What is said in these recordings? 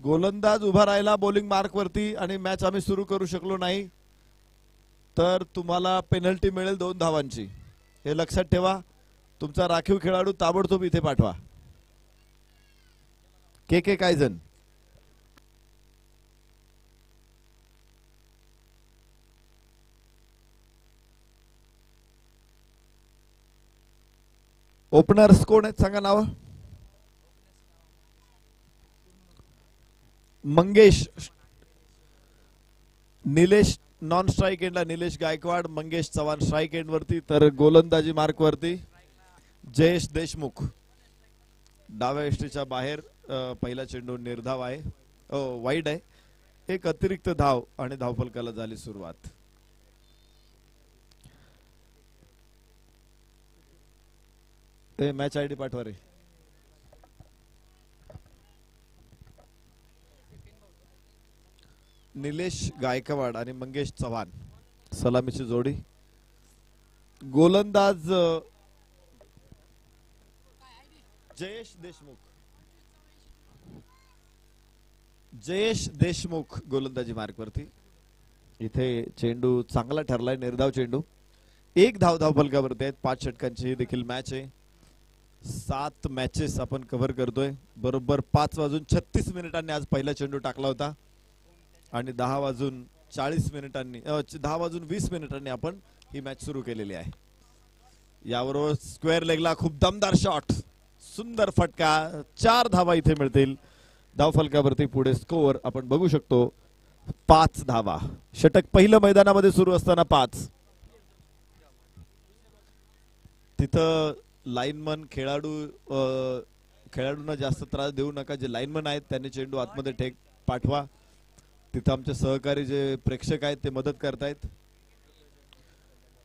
गोलंदाज उभा राहिला बॉलिंग मार्क वरती आणि मॅच आम्ही सुरू करू शकलो नाही तर तुम्हाला पेनल्टी मिळेल 2 धावांची। हे लक्षात ठेवा। तुमचा राखीव खेळाडू ताबडतोब इथे पाठवा। के कायझन ओपनर्स कोण आहेत सांगा नाव। मंगेश निलेश नॉन स्ट्राइक एंडला निलेश गायकवाड, मंगेश चव्हाण स्ट्राइक एंड वरती, तर गोलंदाजी मार्क वरती जयेश देशमुख। डाव्या यष्टीच्या बाहेर पहिला चेंडू निर्धाव आहे, वाईड आहे, एक अतिरिक्त धाव आणि धावफलकाला झाली सुरुवात। ते मॅच आयडी पाठवा रे। निलेश गायकवाड आणि मंगेश चव्हाण सलामीची जोडी। गोलंदाज जयेश देशमुख गोलंदाजी मार्क वरती। इथे चेंडू चांगला ठरलाय, निर्धाव चेंडू। 1 धाव धावफलकावरती आहेत। 5 षटकांची ही देखील मॅच आहे। 7 मॅचेस आपण कव्हर करतोय। बरोबर 5:36 आज पहिला चेंडू टाकला होता आणि 10:20 आपण ही मॅच सुरू केलेली आहे। याबरोबर स्क्वेअर लेगला खूप दमदार शॉट, सुंदर फटका, 4 धावा इथे मिळतील। धावफलकावरती पुढे स्कोअर आपण बघू शकतो 5 धावा। षटक पहिलं मैदानामध्ये सुरू असताना 5। तिथं लाईनमन खेळाडूंना जास्त त्रास देऊ नका। जे लाईनमन आहेत त्यांनी चेंडू आतमध्ये ठेक पाठवा। तिथं आमचे सहकारी जे प्रेक्षक आहेत ते मदत करतायत।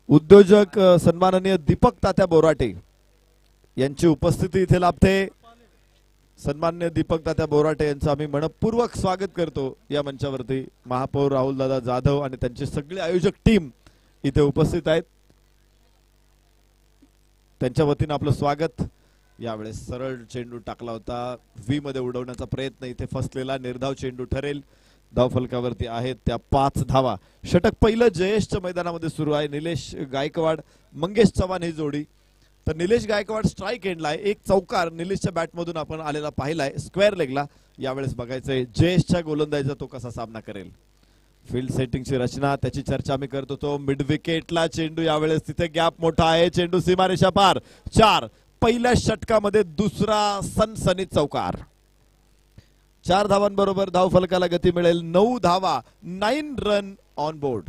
उद्योजक सन्माननीय दीपक तात्या बोराटे यांची उपस्थिती इथे लाभते। सन्माननीय दीपक तात्या बोराटे यांचं आम्ही मनपूर्वक स्वागत करतो या मंचावरती। महापौर राहुल दादा जाधव आणि त्यांची सगळी आयोजक टीम इथे उपस्थित आहेत, त्यांच्या वतीने आपलं स्वागत। यावेळेस सरळ चेंडू टाकला होता, व्ही मध्ये उडवण्याचा प्रयत्न इथे फसलेला, निर्धाव चेंडू ठरेल। धावफलकावरती आहेत त्या 5 धावा। षटक पहिलं जयेशच्या मैदानामध्ये सुरू आहे। निलेश गायकवाड मंगेश चव्हाण ही जोडी। तर निलेश गायकवाड स्ट्राइक एंडला आहे। एक चौकार निलेशच्या बॅटमधून आपण आलेला पाहिलाय स्क्वेअर लेगला। यावेळेस बघायचंय जयेशच्या गोलंदाजीचा तो कसा सामना करेल। फील्ड सेटिंगची रचना त्याची चर्चा आम्ही करत होतो। मिड विकेटला चेंडू, यावेळेस तिथे गॅप मोठा आहे, चेंडू सीमारेषा पार। 4 पहिल्या षटकामध्ये दुसरा सनसनीत चौकार। 4 धावांबरोबर धावफलकाला गती मिळेल। 9 धावा, 9 रन ऑन बोर्ड।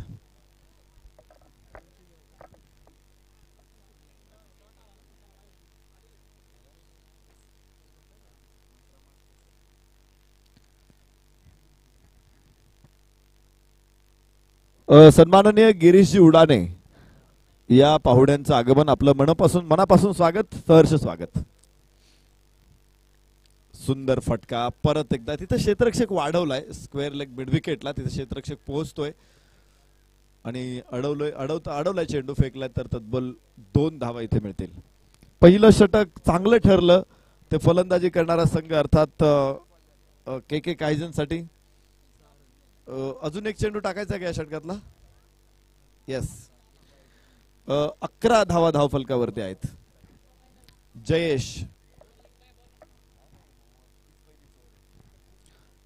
सन्माननीय गिरीशजी उडाने या पाहुण्यांचं आगमन, आपलं मनापासून स्वागत, सहर्ष स्वागत। सुंदर फटका परत एकदा। तिथे क्षेत्ररक्षक वाढवलाय स्क्वेअर लेग मिड विकेटला, तिथे क्षेत्ररक्षक पोहोचतोय आणि अडवलाय चेंडू फेकलाय, तर तब्बल 2 धावा इथे मिळतील। पहिलं षटक चांगलं ठरलं ते फलंदाजी करणारा संघ अर्थात के कायझन साठी। अजून एक चेंडू टाकायचा का या षटकातला? येस। 11 धावा धावफलकावरती आहेत।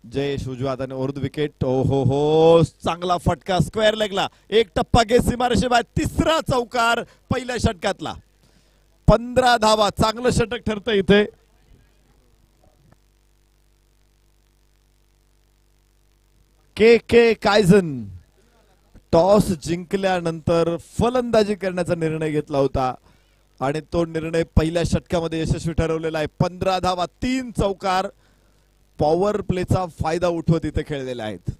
जयेश उजव्या हाताने ओर्ध विकेट। हो चांगला फटका स्क्वेअर लेगला, एक टप्पा घेत सीमारेषेबाहेर, तिसरा चौकार पहिल्या षटकातला। 15 धावा, चांगलं षटक ठरतं इथे। के कायझन टॉस जिंकल्यानंतर फलंदाजी करण्याचा निर्णय घेतला होता आणि तो निर्णय पहिल्या षटकामध्ये यशस्वी ठरवलेला आहे। 15 धावा, 3 चौकार, पॉवर प्लेचा फायदा उठवत इथे खेळलेले आहेत।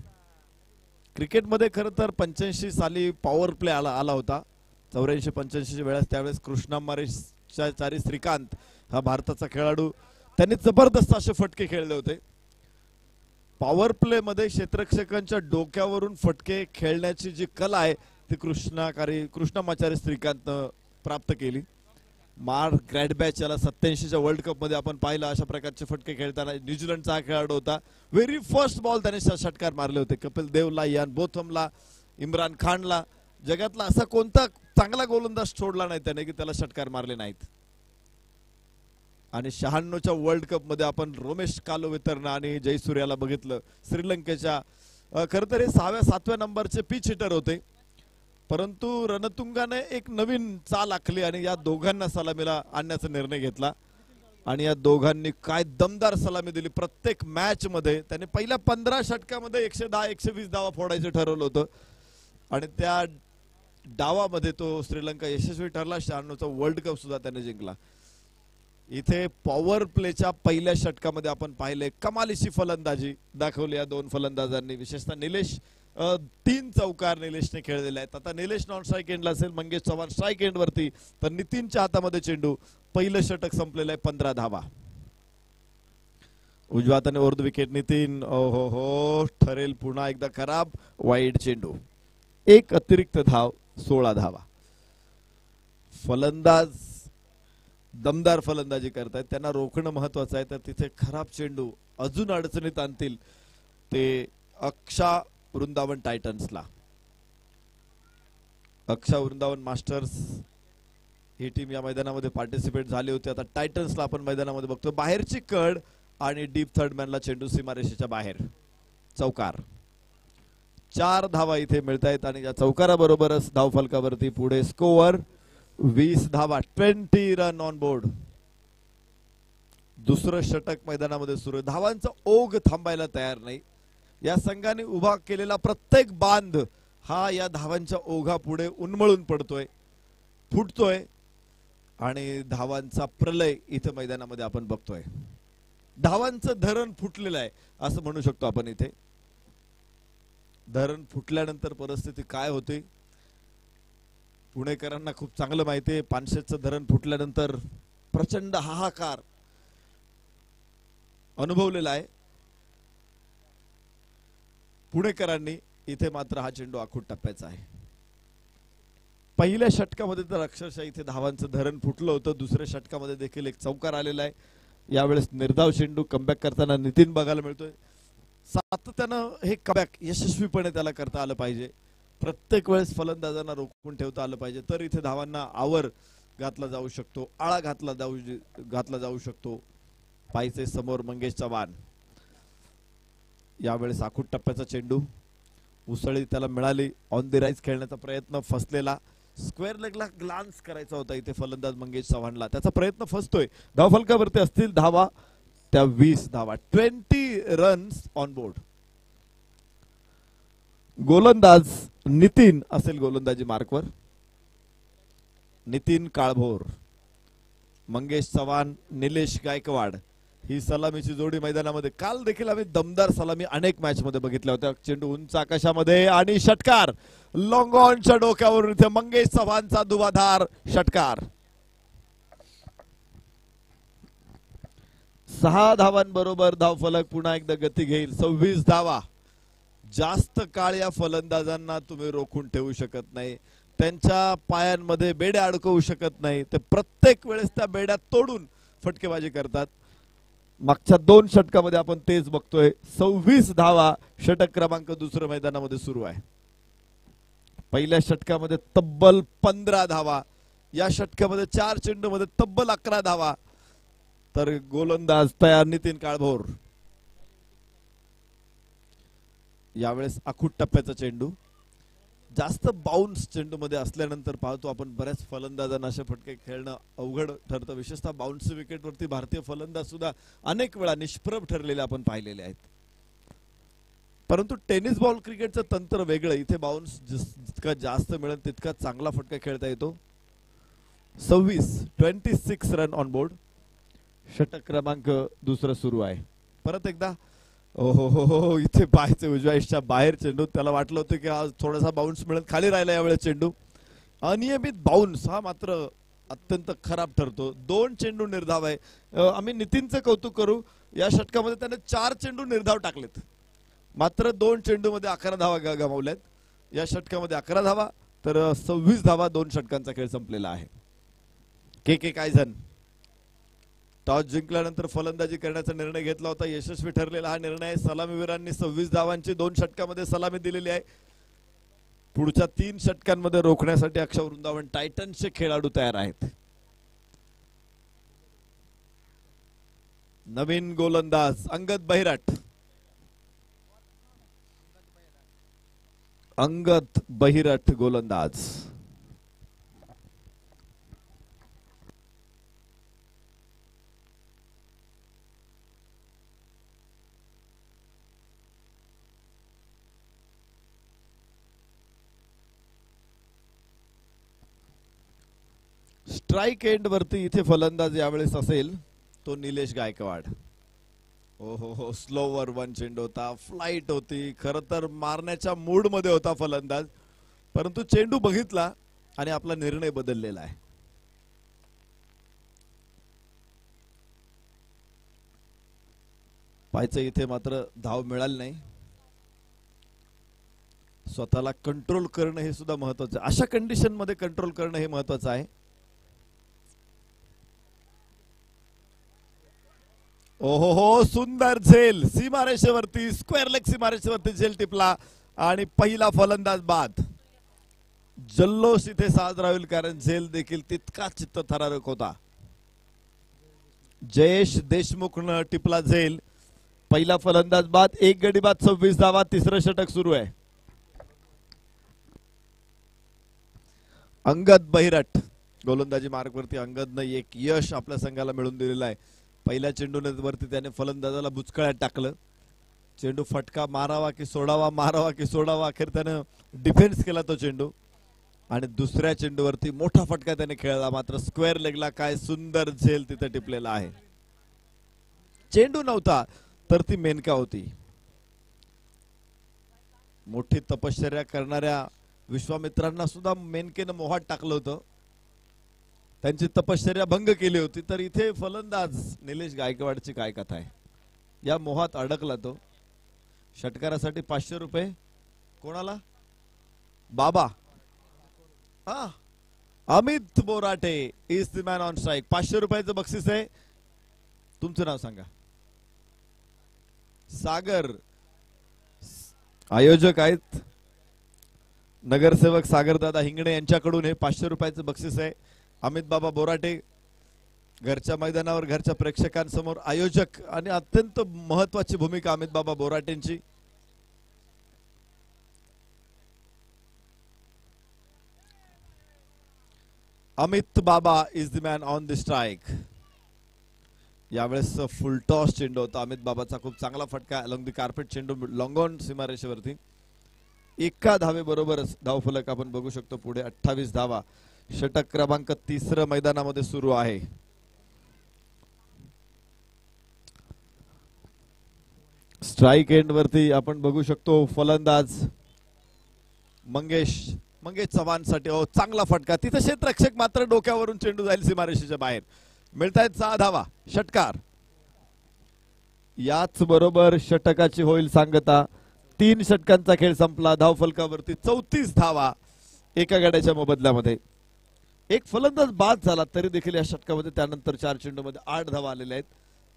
क्रिकेटमध्ये खरं तर 85 साली पॉवर प्ले आला होता, 84-85 वेळेस। त्यावेळेस कृष्णामारेचारी श्रीकांत हा भारताचा खेळाडू, त्यांनी जबरदस्त असे फटके खेळले होते। पॉवर प्ले मध्ये क्षेत्ररक्षकांच्या डोक्यावरून फटके खेळण्याची जी कला आहे ती कृष्णामाचारी श्रीकांत प्राप्त केली। मार्क ग्रॅडबॅच याला 87च्या वर्ल्ड कप मध्ये आपण पाहिलं अशा प्रकारचे फटके खेळताना. न्यूझीलंडचा हा खेळाडू होता. व्हेरी फर्स्ट बॉल त्याने षटकार मारले होते. कपिल देवला, यान बोथमला, इम्रान खानला, जगातला असा कोणता चांगला गोलंदाज सोडला नाही त्याने की त्याला षटकार मारले नाहीत. आणि 96च्या वर्ल्ड कप मध्ये आपण रोमेश कालोवेतर्न आणि जयसूर्याला बघितलं. श्रीलंकेच्या खरं तर हे 6व्या-7व्या नंबरचे पिच हिटर होते, परंतु रणतुंगाने एक नवीन चाल आखली आणि या दोघांना सलामीला आणण्याचा निर्णय घेतला. आणि या दोघांनी काय दमदार सलामी दिली. प्रत्येक मॅच मध्ये त्याने पहिल्या 15 षटकामध्ये 110-120 धावा फोडायचं ठरवलं होतं आणि त्या डावामध्ये तो श्रीलंका यशस्वी ठरला. 96चा वर्ल्ड कप सुद्धा त्याने जिंकला. इथे पॉवर प्लेच्या पहिल्या षटकामध्ये आपण पाहिले कमालीची फलंदाजी दाखवली या दोन फलंदाजांनी. विशेषतः निलेश 3 चौकार निलेशने खेळलेले आहेत. आता निलेश नॉन स्ट्राईक एंडला असेल, मंगेश चव्हाण स्ट्राईक एंड वरती, तर नितीनच्या हातामध्ये चेंडू. पहिलं षटक संपलेलं आहे 15 धावा. उजव्या हाताने ओव्हर द विकेट नितीन. ओहो हो, ठरेल पुन्हा एकदा खराब. वाईड चेंडू. एक अतिरिक्त धाव, 16 धावा. फलंदाज दमदार फलंदाजी करतायत, त्यांना रोखणं महत्वाचं आहे. तर तिथे खराब चेंडू अजून अडचणीत आणतील ते अक्षा वृंदावन टायटन्सला. अक्षा वृंदावन मास्टर्स ही टीम या मैदानामध्ये पार्टिसिपेट झाली होती. आता टायटन्सला आपण मैदानामध्ये बघतो. बाहेरची कड आणि डीप थर्ड मॅनला चेंडू सीमारेषेच्या बाहेर. चौकार. 4 धावा इथे मिळत आहेत आणि या चौकाराबरोबरच धावफलकावरती पुढे स्कोअर 20 धावा. 20 रन ऑन बोर्ड. दुसरं षटक मैदानामध्ये सुरू. धावांचा ओघ थांबायला तयार नाही. या संघाने उभा केलेला प्रत्येक बांध हा या धावांच्या ओघा पुढे उन्मळून पडतोय, फुटतोय आणि धावांचा प्रलय इथे मैदानामध्ये आपण बघतोय. धावांचं धरण फुटलेलं आहे असं म्हणू शकतो आपण. इथे धरण फुटल्यानंतर परिस्थिती काय होते पुणेकरांना खूप चांगलं माहिती आहे. पानशेतचं धरण फुटल्यानंतर प्रचंड हाहाकार अनुभवलेला आहे पुणेकरांनी. इथे मात्र हा चेंडू आखूड टप्प्याचा आहे. पहिल्या षटकामध्ये तर अक्षरशः इथे धावांचं धरण फुटलं होतं. दुसऱ्या षटकामध्ये देखील एक चौकार आलेला आहे. यावेळेस निर्धाव चेंडू कमबॅक करताना नितीन बघायला मिळतोय. सातत्यानं हे कमबॅक यशस्वीपणे त्याला करता आलं पाहिजे. प्रत्येक वेळेस फलंदाजांना रोखून ठेवता आलं पाहिजे, तर इथे धावांना आवर घातला जाऊ शकतो, आळा घातला जाऊ शकतो. पायचे समोर मंगेश चव्हाण. यावेळेस आखूड टप्प्याचा चेंडू. उसळी त्याला मिळाली. ऑन द राईज खेळण्याचा प्रयत्न फसलेला. स्क्वेअर लेगला ग्लान्स करायचा होता इथे फलंदाज मंगेश चव्हाणला. त्याचा प्रयत्न फसतोय. धावफलकावरती असतील धावा त्या 20 धावा. 20 रन्स ऑन बोर्ड. गोलंदाज नितीन असेल गोलंदाजी मार्कवर. नितीन काळभोर, मंगेश चव्हाण, निलेश गायकवाड ही सलामीची जोडी मैदानामध्ये. काल देखील आम्ही दमदार सलामी अनेक मॅच मध्ये बघितल्या होत्या. चेंडू उंच आकाशामध्ये आणि षटकार. लॉंग ऑनच्या डोक्यावरून इथे मंगेश चव्हाणचा दुवाधार षटकार. 6 धावांबरोबर धावफलक पुन्हा एकदा गती घेईल. 26 धावा. जास्त काळ या फलंदाजांना तुम्ही रोखून ठेवू शकत नाही. त्यांच्या पायांमध्ये बेड्या अडकवू शकत नाही. ते प्रत्येक वेळेस त्या बेड्या तोडून फटकेबाजी करतात. मागच्या 2 षटकामध्ये आपण तेच बघतोय. 26 धावा. षटक क्रमांक दुसरं मैदानामध्ये सुरू आहे. पहिल्या षटकामध्ये तब्बल 15 धावा. या षटकामध्ये 4 चेंडूमध्ये तब्बल 11 धावा. तर गोलंदाज तयार नितीन काळभोर. यावेळेस आखूड टप्प्याचा चेंडू. जास्त बाउन्स चेंडू मध्ये असल्यानंतर पाहतो आपण बऱ्याच फलंदाजांना असे फटके खेळणं अवघड ठरतं. विशेषतः बाउन्स विकेटवरती भारतीय फलंदाज सुद्धा अनेक वेळा निष्प्रभ ठरलेले आपण पाहिलेले आहेत. परंतु टेनिस बॉल क्रिकेटचं तंत्र वेगळं. इथे बाउन्स जितका जास्त मिळेल तितका चांगला फटका खेळता येतो. 26 रन ऑन बोर्ड. षटक क्रमांक दुसरं सुरू आहे. परत एकदा ओहो हो हो, इथे पाहायचे उजव्या इष्टच्या बाहेर चेंडू. त्याला वाटलं होतं की आज थोडासा बाउन्स मिळत, खाली राहिला यावेळेस चेंडू. अनियमित बाउन्स हा मात्र अत्यंत खराब ठरतो. 2 चेंडू निर्धाव आहे. आम्ही नितीनचं कौतुक करू. या षटकामध्ये त्याने 4 चेंडू निर्धाव टाकलेत, मात्र 2 चेंडूमध्ये 11 धावा गमावल्यात. या षटकामध्ये 11 धावा तर 26 धावा. 2 षटकांचा खेळ संपलेला आहे. के कायझन टॉस जिंकल्यानंतर फलंदाजी करण्याचा निर्णय घेतला होता. यशस्वी ठरलेला हा निर्णय. सलामीवीरांनी 26 धावांची 2 षटकांमध्ये सलामी दिलेली आहे. पुढच्या 3 षटकांमध्ये रोखण्यासाठी अक्षय वृंदावन टायटन्सचे खेळाडू तयार आहेत. नवीन गोलंदाज अंगद बहिरट. अंगद बहिरट गोलंदाज. स्ट्राइक एंड वरती इथे फलंदाज यावेळेस असेल तो निलेश गायकवाड. हो स्लोवर वन चेंडू होता. फ्लाइट होती. खर तर मारण्याच्या मूड मध्ये होता फलंदाज, परंतु चेंडू बघितला आणि आपला निर्णय बदललेला आहे. पाहायचं इथे मात्र धाव मिळाली नाही. स्वतःला कंट्रोल करणं हे सुद्धा महत्वाचं आहे. अशा कंडिशन मध्ये कंट्रोल करणं हे महत्वाचं आहे. ओहो सुंदर झेल सीमारेषेवरती, स्क्वेअर लेग सीमारेषेवरती झेल टिपला आणि पहिला फलंदाज बाद. जल्लोष इथे साजरा होईल कारण झेल देखील तितका चित्तथरारक होता. जयेश देशमुखनं टिपला झेल. पहिला फलंदाज बाद. 1 गडी बाद 26 धावा. तिसरं षटक सुरू आहे. अंगद बहिरट गोलंदाजी मार्गवरती. अंगदनं एक यश आपल्या संघाला मिळवून दिलेलं आहे. पहिल्या चेंडूवरती त्याने फलंदाजाला बुचकळ्यात टाकलं. चेंडू फटका मारावा की सोडावा, मारावा की सोडावा, अखेर त्यानं डिफेन्स केला तो चेंडू. आणि दुसऱ्या चेंडूवरती मोठा फटका त्याने खेळला, मात्र स्क्वेअर लेगला. काय सुंदर झेल तिथे टिपलेला आहे. चेंडू नव्हता तर ती मेनका होती. मोठी तपश्चर्या करणाऱ्या विश्वामित्रांना सुद्धा मेनकेनं मोहात टाकलं होतं. त्यांची तपश्चर्या भंग केली होती. तर इथे फलंदाज निलेश गायकवाडची काय कथा आहे. या मोहात अडकला तो. षटकारासाठी 500 रुपये कोणाला? बाबा. Amit Borate is the man on strike. 500 रुपयाचं बक्षीस आहे. तुमचं नाव सांगा. सागर आयोजक आहेत. नगरसेवक सागरदादा हिंगणे यांच्याकडून हे 500 रुपयाचं बक्षीस आहे. अमित बाबा बोराटे घरच्या मैदानावर घरच्या प्रेक्षकांसमोर आयोजक आणि अत्यंत महत्वाची भूमिका अमित बाबा बोराटेंची. अमित बाबा is the man on the strike. यावेळेस फुल टॉस चेंडू होता. अमित बाबाचा खूप चांगला फटका अलॉंग द कार्पेट चेंडू लॉंग ऑन सीमारेषेवरती. 1 धावे बरोबरच धावफलक आपण बघू शकतो. पुढे 28 धावा. षटक क्रमांक 3 मैदानामध्ये सुरू आहे. स्ट्राइक एंड वरती आपण बघू शकतो फलंदाज मंगेश चव्हाणसाठी. चांगला फटका. तिथे क्षेत्ररक्षक मात्र डोक्यावरून चेंडू जाईल सीमारेषेच्या बाहेर. मिळतायत 6 धावा. षटकार. याच बरोबर षटकाची होईल सांगता. 3 षटकांचा खेळ संपला. धावफलकावरती 34 धावा एका गड्याच्या मोबदल्यामध्ये. एक फलंदाज बाद झाला तरी देखील या षटकामध्ये त्यानंतर 4 चेंडूमध्ये 8 धावा आलेल्या आहेत.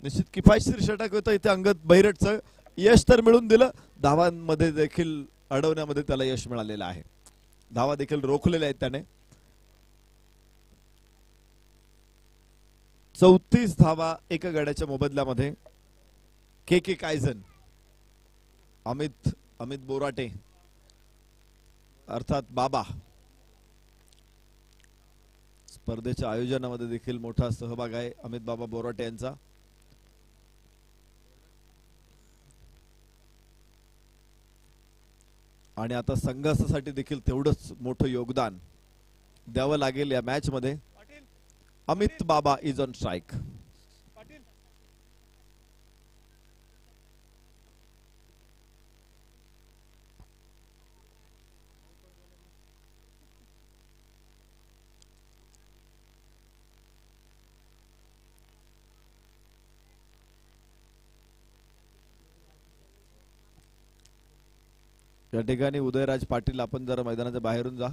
निश्चित किफायतशीर षटक होतं. इथे अंगद बहिरटचं यश तर मिळून दिलं. धावांमध्ये देखील अडवण्यामध्ये त्याला यश मिळालेलं आहे. धावा देखील रोखलेल्या आहेत त्याने. 34 धावा एका गड्याच्या मोबदल्यामध्ये. के कायझन, अमित बोराटे अर्थात बाबा. स्पर्धेच्या आयोजनामध्ये देखील मोठा सहभाग आहे अमित बाबा बोराटे यांचा. आणि आता संघासाठी देखील तेवढंच मोठं योगदान द्यावं लागेल या मॅच मध्ये. अमित बाबा इज ऑन स्ट्राइक. या ठिकाणी उदयराज पाटील आपण जरा मैदानाच्या बाहेरून जा.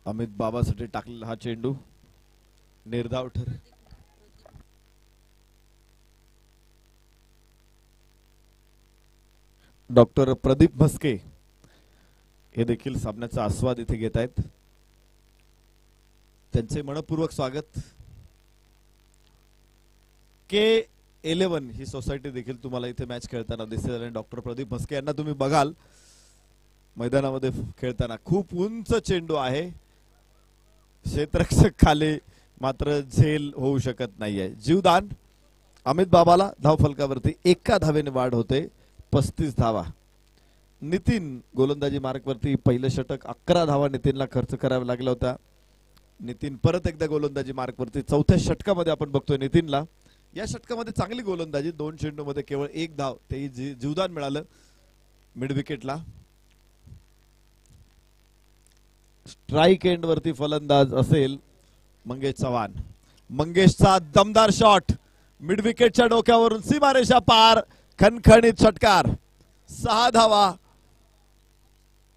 अमित बाबासाठी टाकलेला हा चेंडू निर्धाव ठरेल. डॉक्टर प्रदीप म्हस्के हे देखील सामन्याचा आस्वाद इथे घेत आहेत. त्यांचे मनपूर्वक स्वागत. K11 ही सोसायटी देखील तुम्हाला इथे मॅच खेळताना दिसेल आणि डॉक्टर प्रदीप म्हस्के यांना तुम्ही बघाल मैदानामध्ये खेळताना. खूप उंच चेंडू आहे, क्षेत्ररक्षक खाली मात्र झेल होऊ शकत नाहीये. जीवदान अमित बाबाला धावफलकावरती एका धावेने वाढ होते. 35 धावा. नितीन गोलंदाजी मार्कवरती पहिलं षटक. 11 धावा नितीनला खर्च करावा लागला होता. नितीन परत एकदा गोलंदाजी मार्कवरती. चौथ्या षटकामध्ये आपण बघतोय नितीनला. या षटकामध्ये चांगली गोलंदाजी. 2 चेंडूमध्ये केवळ 1 धाव, तेही जीवदान मिळालं मिड विकेटला. स्ट्राइक एंड वरती फलंदाज असेल मंगेश चव्हाण. मंगेशचा दमदार शॉट मिड विकेटच्या डोक्यावरून सीमारेषा पार. खणखणीत षटकार. 6 धावा.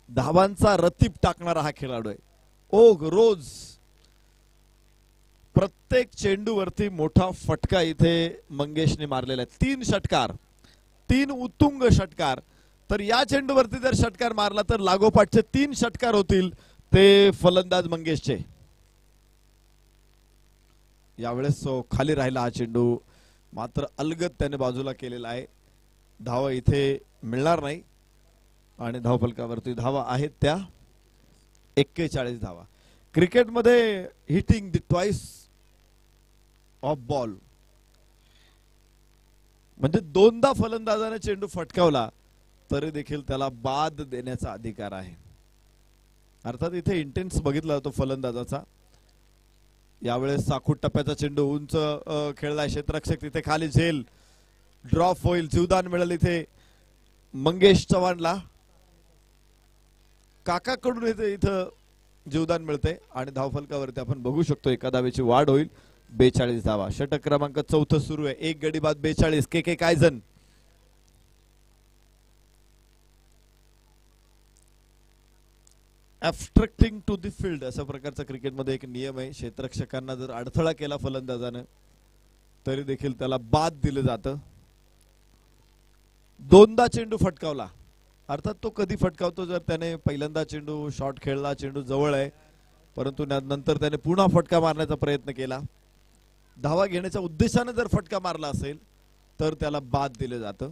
धावांचा रतीप टाकणारा हा खेळाडू आहे. ओघ रोज प्रत्येक चेंडूवरती मोठा फटका इथे मंगेशने मारलेला आहे. 3 षटकार, 3 उत्तुंग षटकार. तर या चेंडूवरती जर षटकार मारला तर लागोपाठचे 3 षटकार होतील ते फलंदाज मंगेशचे. यावेळेस खाली राहिला हा चेंडू, मात्र अलगद त्याने बाजूला केलेला आहे. धावा इथे मिळणार नाही आणि धावफलकावरती धावा आहेत त्या 41 धावा. क्रिकेटमध्ये hitting the twice of ball म्हणजे 2दा फलंदाजाने चेंडू फटकावला तरी देखील त्याला बाद देण्याचा अधिकार आहे. अर्थात इथे इंटेन्स बघितला जातो फलंदाजाचा. यावेळेस साखूट टप्प्याचा चेंडू उंच खेळलाय. क्षेत्ररक्षक तिथे खाली झेल. ड्रॉप होईल. जीवदान मिळेल इथे मंगेश चव्हाणला. काकाकडून इथं जीवदान मिळते आणि धावफलकावरती आपण बघू शकतो एका धावेची वाढ होईल. 42 धावा. षटक क्रमांक 4 सुरू आहे. 1 गडी बाद 42. के कायझन. ऍब्स्ट्रॅक्टिंग टू द फील्ड अशा प्रकारचा क्रिकेटमध्ये एक नियम आहे. क्षेत्ररक्षकांना जर अडथळा केला फलंदाजानं तरी देखील त्याला बाद दिलं जातं. 2दा चेंडू फटकावला. अर्थात तो कधी फटकावतो जर त्याने पहिल्यांदा चेंडू शॉट खेळला, चेंडू जवळ आहे, परंतु नंतर त्याने पुन्हा फटका मारण्याचा प्रयत्न केला. धावा घेण्याच्या उद्देशाने जर फटका मारला असेल तर त्याला बाद दिलं जातं.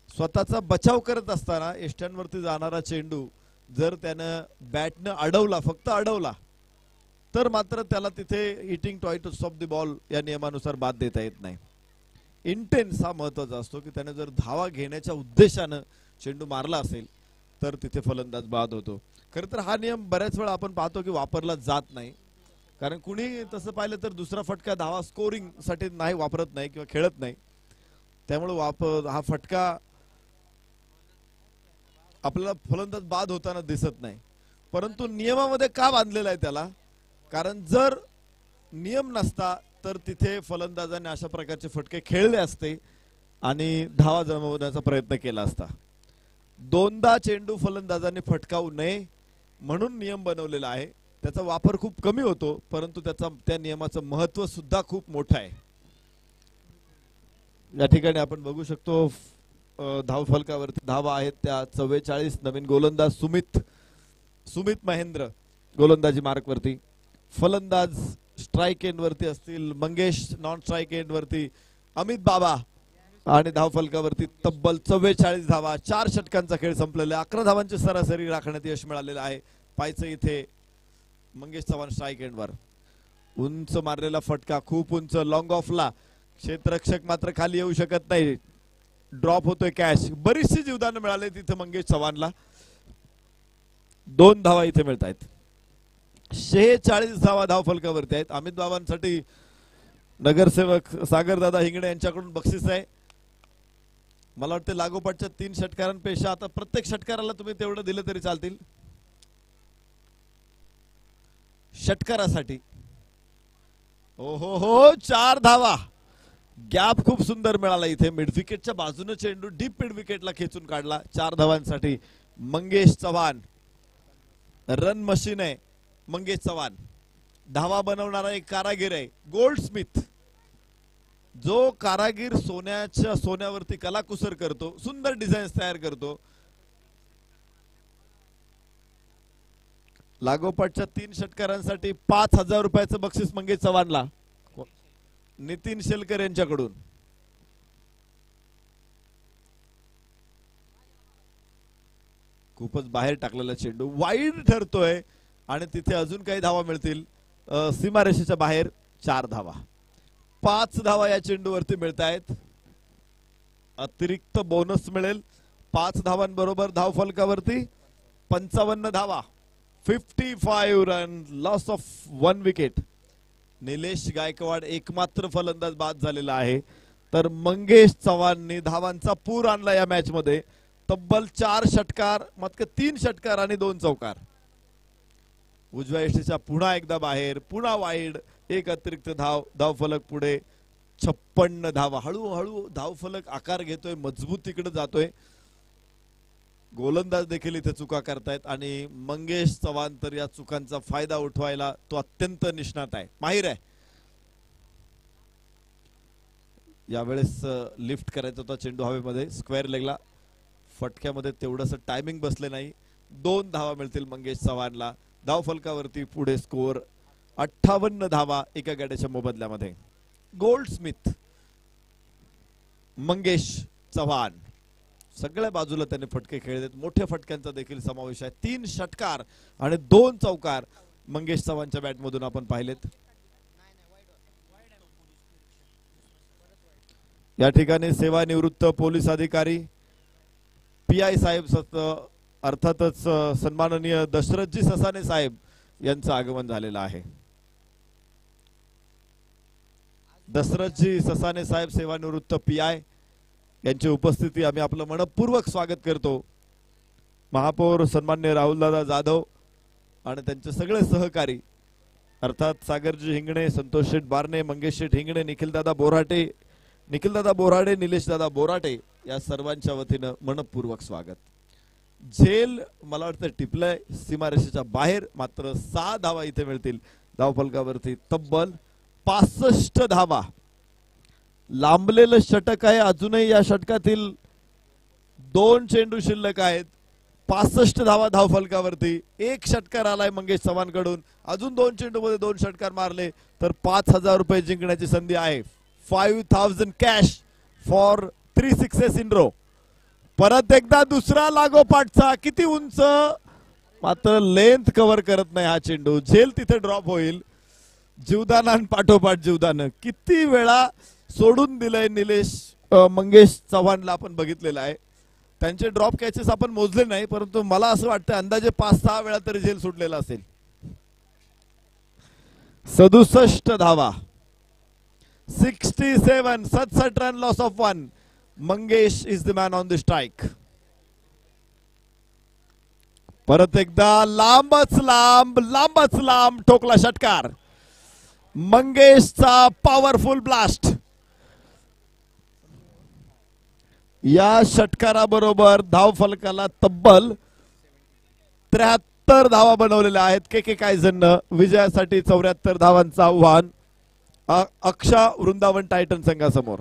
स्वतःचा बचाव करत असताना एष्ट्यांवरती जाणारा चेंडू जर त्यानं बॅटनं अडवला, फक्त अडवला, तर मात्र त्याला तिथे hitting twice of the ball या नियमानुसार बाद देता येत नाही. इंटेन्स हा महत्वाचा असतो की त्याने जर धावा घेण्याच्या उद्देशानं चेंडू मारला असेल तर तिथे फलंदाज बाद होतो. खरं तर हा नियम बऱ्याच वेळा आपण पाहतो की वापरला जात नाही, कारण कुणी तसं पाहिलं तर दुसरा फटका धावा स्कोरिंग साठी नाही वापरत नाही किंवा खेळत नाही. त्यामुळे हा फटका आपल्याला फलंदाज बाद होताना दिसत नाही. परंतु नियमामध्ये का बांधलेला आहे त्याला, कारण जर नियम नसता तर तिथे फलंदाजाने अशा प्रकारचे फटके खेळले असते आणि धावा जमवण्याचा प्रयत्न केला असता. 2दा चेंडू फलंदाजाने फटकावू नये म्हणून नियम बनवलेला आहे. त्याचा वापर खूप कमी होतो, परंतु त्या नियमाचं महत्व सुद्धा खूप मोठं आहे. या ठिकाणी आपण बघू शकतो धावफलकावरती धावा आहेत त्या 44. नवीन गोलंदाज सुमित महेंद्र गोलंदाजी मार्कवरती. फलंदाज स्ट्राइक एंड वरती असतील मंगेश, नॉन स्ट्राइक एंड वरती अमित बाबा आणि धावफलकावरती तब्बल 44 धावा. 4 षटकांचा खेळ संपलेला. 11 धावांची सरासरी राखण्यात यश मिळालेलं आहे. पाहायचं इथे मंगेश चव्हाण स्ट्राइक एंड वर. उंच मारलेला फटका खूप उंच लॉंग ऑफला. क्षेत्ररक्षक मात्र खाली येऊ शकत नाही. ड्रॉप होतोय कॅच. बरीचशी जीवदान मिळाले तिथे मंगेश चव्हाणला. 2 धावा इथे मिळत आहेत. 46 धावा धावफलकावरती आहेत. अमित बाबांसाठी नगरसेवक सागरदादा हिंगणे यांच्याकडून बक्षीस आहे. मला वाटतं लागोपाठच्या 3 षटकारांपेक्षा आता प्रत्येक षटकाराला तुम्ही तेवढं दिलं तरी चालतील. षटकारासाठी हो 4 धावा. गॅप खूप सुंदर मिळाला इथे. मिड विकेटच्या बाजूने चेंडू डीप मिड विकेटला खेचून काढला. 4 धावांसाठी मंगेश चव्हाण रन मशीन आहे. मंगेश चव्हाण. धावा बनवणारा एक कारागीर आहे गोल्ड स्मिथ. जो कारागीर सोन्यावरती कलाकुसर करतो, सुंदर डिझाईन्स तयार करतो. लागोपाठच्या 3 षटकारांसाठी 5,000 रुपयाचं बक्षीस मंगेश चव्हाणला. नितीन शेलकर यांच्याकडून. खूपच बाहेर टाकलेला चेंडू वाईड ठरतोय आणि तिथे अजून काही धावा मिळतील. सीमारेषेच्या बाहेर 4 धावा. 5 धावा या चेंडूवरती मिळत आहेत. अतिरिक्त बोनस मिळेल. 5 धावांबरोबर धाव फलकावरती 55 धावा. 55 run. Loss of 1 wicket. Nilesh Gaikwad एकमात्र फलंदाज बाद झालेला आहे. तर मंगेश चव्हाणने धावांचा पूर आणला या मॅच मध्ये. तब्बल 4 षटकार, मात्र 3 षटकार आणि 2 चौकार. उजव्या यष्टीच्या पुन्हा एकदा बाहेर, पुन्हा वाईड. एक अतिरिक्त धाव फलक पुढे 56 धावा. हळूहळू धाव फलक आकार घेतोय, मजबूत तिकडे जातोय. गोलंदाज देखील इथे चुका करतायत आणि मंगेश चव्हाण तर या चुकांचा फायदा उठवायला तो अत्यंत निष्णात आहे, माहिर आहे. यावेळेस लिफ्ट करायचा होता चेंडू हवेमध्ये स्क्वेअर लेगला. फटक्यामध्ये तेवढंसं टायमिंग बसले नाही. 2 धावा मिळतील मंगेश चव्हाणला. धाव फलकावरती पुढे स्कोअर 58 धावा एका गाड्याच्या मोबदल्यामध्ये. गोल्ड स्मिथ, मंगेश चव्हाण सगळ्या बाजूला त्यांनी फटके खेळलेत. मोठ्या फटक्यांचा देखील समावेश आहे. 3 षटकार आणि 2 चौकार मंगेश चव्हाणच्या बॅटमधून आपण पाहिलेत. या ठिकाणी सेवानिवृत्त पोलीस अधिकारी PI साहेब, अर्थातच सन्माननीय दशरथजी ससाने साहेब यांचं आगमन झालेलं आहे. दशरथजी ससाने साहेब सेवानिवृत्त PI यांची उपस्थिती आम्ही आपलं मनपूर्वक स्वागत करतो. महापौर सन्मान्य राहुलदादा जाधव आणि त्यांचे सगळे सहकारी अर्थात सागरजी हिंगणे, संतोष शेठ बारणे, मंगेश शेठ हिंगणे, निखिलदादा बोराडे, निलेशदादा बोराटे या सर्वांच्या वतीनं मनपूर्वक स्वागत. झेल मला वाटतं टिपलंय सीमारेषेच्या बाहेर. मात्र 6 धावा इथे मिळतील. धाव फलकावरती तब्बल 65 धावा. लांबलेलं षटक आहे. अजूनही या षटकातील 2 चेंडू शिल्लक आहेत. 65 धावा धाव फलकावरती. 1 षटकार आलाय मंगेश चव्हाणकडून. अजून 2 चेंडू मध्ये 2 षटकार मारले तर 5,000 रुपये जिंकण्याची संधी आहे. 5,000 cash for 3 sixes in row. परत एकदा दुसरा लागोपाठचा. किती उंच, मात्र लेंथ कव्हर करत नाही हा चेंडू. झेल तिथे ड्रॉप होईल. जीवदान पाठोपाठ जीवदान. किती वेळा सोडून दिलंय मंगेश चव्हाणला आपण बघितलेलं आहे. त्यांचे ड्रॉप कॅचेस आपण मोजले नाही, परंतु मला असं वाटतं अंदाजे 5-6 वेळा तरी झेल सुटलेला असेल. 67 धावा. 67 run. Loss of 1. Mangesh is the man on the strike. परत एकदा लांबच लांब ठोकला षटकार. मंगेशचा पॉवरफुल ब्लास्ट. या षटकाराबरोबर धाव फलकाला तब्बल 73 धावा बनवलेल्या आहेत. के कायझन विजयासाठी 74 धावांचं आव्हान अक्षा वृंदावन टायटन संघासमोर.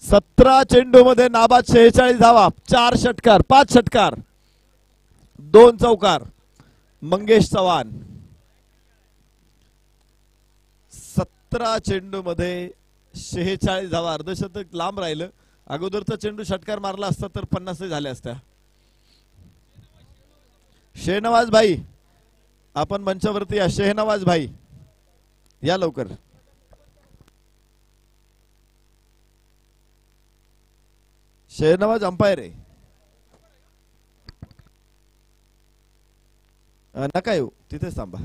17 चेंडू मध्ये नाबाद 46 धावा. 4 षटकार, 5 षटकार, 2 चौकार. मंगेश चव्हाण 17 चेंडू मध्ये 46 धावा. अर्धशतक लांब राहिलं. अगोदरचा चेंडू षटकार मारला असता तर 50 झाले असत्या. शेहनवाज भाई आपण मंचावरती या. शेहनवाज भाई या लवकर. शेहनवाज अंपायर आहे. नका येऊ, तिथेच थांबा.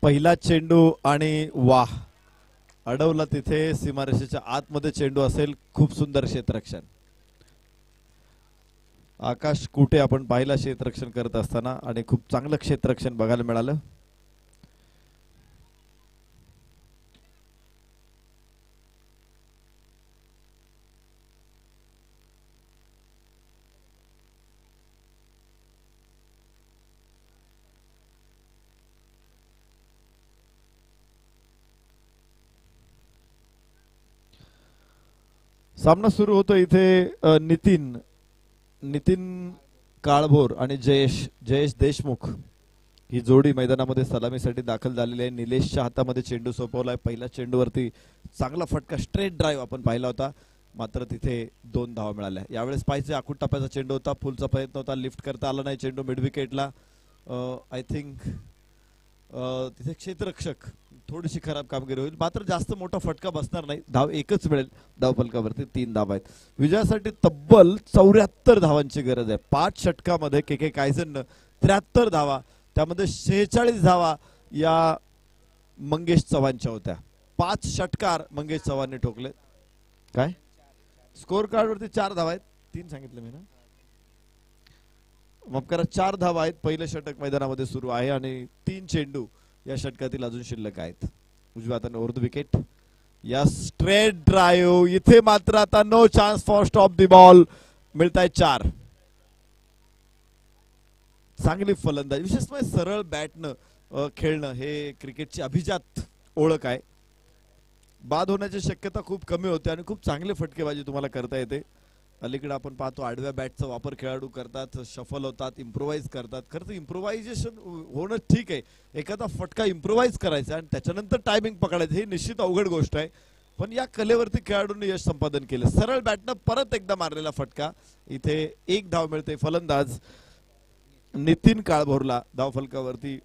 पहिला चेंडू आणि वाह, अडवला तिथे. सीमारेषेच्या आतमध्ये चेंडू असेल. खूप सुंदर क्षेत्ररक्षण. आकाश कुटे आपण पाहिला क्षेत्ररक्षण करत असताना आणि खूप चांगलं क्षेत्ररक्षण बघायला मिळालं. सामना सुरू होतो इथे. नितीन काळभोर आणि जयेश देशमुख ही जोडी मैदानामध्ये सलामीसाठी दाखल झालेली आहे. निलेशच्या हातामध्ये चेंडू सोपवलाय. पहिल्या चेंडूवरती चांगला फटका स्ट्रेट ड्राईव्ह आपण पाहिला होता, मात्र तिथे 2 धावा मिळाल्या. यावेळेस पाहिजे आखूड टप्प्याचा चेंडू होता. फुलचा प्रयत्न होता, लिफ्ट करता आला नाही चेंडू मिड विकेटला. आय थिंक तिथे क्षेत्ररक्षक थोडीशी खराब कामगिरी होईल, मात्र जास्त मोठा फटका बसणार नाही. धाव एकच मिळेल. धावफलकावरती 3 धावा आहेत. विजयासाठी तब्बल 74 धावांची गरज आहे. 5 षटकामध्ये के कायझन 73 धावा, त्यामध्ये 46 धावा या मंगेश चव्हाणच्या होत्या. 5 षटकार मंगेश चव्हाणने ठोकले. काय स्कोर कार्ड वरती 4 धावा आहेत. 3 सांगितलं मी ना, माफ करा, 4 धावा आहेत. पहिलं षटक मैदानामध्ये सुरू आहे आणि 3 चेंडू या षटकातील अजून शिल्लक आहेत. उजव्या हाताने ओव्हर द विकेट. या स्ट्रेट ड्राईव्ह इथे मात्र आता no chance for stop the ball. मिळताय 4. चांगली फलंदाजी, विशेष म्हणजे सरळ बॅटनं खेळणं हे क्रिकेटची अभिजात ओळख आहे. बाद होण्याची शक्यता खूप कमी होते आणि खूप चांगले फटकेबाजी तुम्हाला करता येते. अलीकडे आपण पाहतो आडव्या बॅटचा वापर खेळाडू करतात, शफल होतात, इम्प्रोवाइज करतात. खरं तर इम्प्रोव्हायझेशन होणं ठीक आहे, एखादा फटका इम्प्रोवाइज करायचा आणि त्याच्यानंतर टायमिंग पकडायचं हे निश्चित अवघड गोष्ट आहे, पण या कलेवरती खेळाडूंनी यश संपादन केलं. सरळ बॅटनं परत एकदा मारलेला फटका. इथे 1 धाव मिळते. फलंदाज नितीन काळभोरला. धावफलकावरती